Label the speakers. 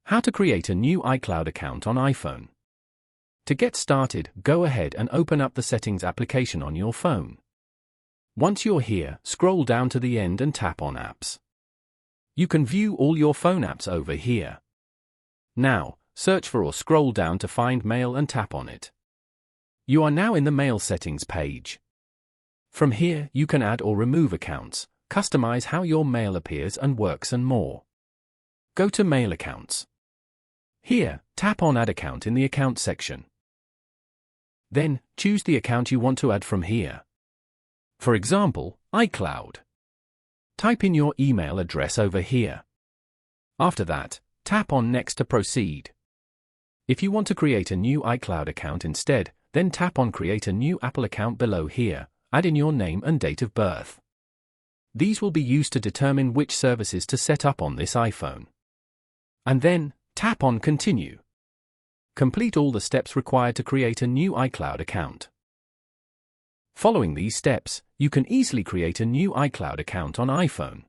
Speaker 1: How to create a new iCloud account on iPhone. To get started, go ahead and open up the Settings application on your phone. Once you're here, scroll down to the end and tap on Apps. You can view all your phone apps over here. Now, search for or scroll down to find Mail and tap on it. You are now in the Mail settings page. From here, you can add or remove accounts, customize how your mail appears and works, and more. Go to Mail Accounts. Here, tap on Add Account in the Account section. Then, choose the account you want to add from here. For example, iCloud. Type in your email address over here. After that, tap on Next to proceed. If you want to create a new iCloud account instead, then tap on Create a new Apple account below here, add in your name and date of birth. These will be used to determine which services to set up on this iPhone. And then, tap on Continue. Complete all the steps required to create a new iCloud account. Following these steps, you can easily create a new iCloud account on iPhone.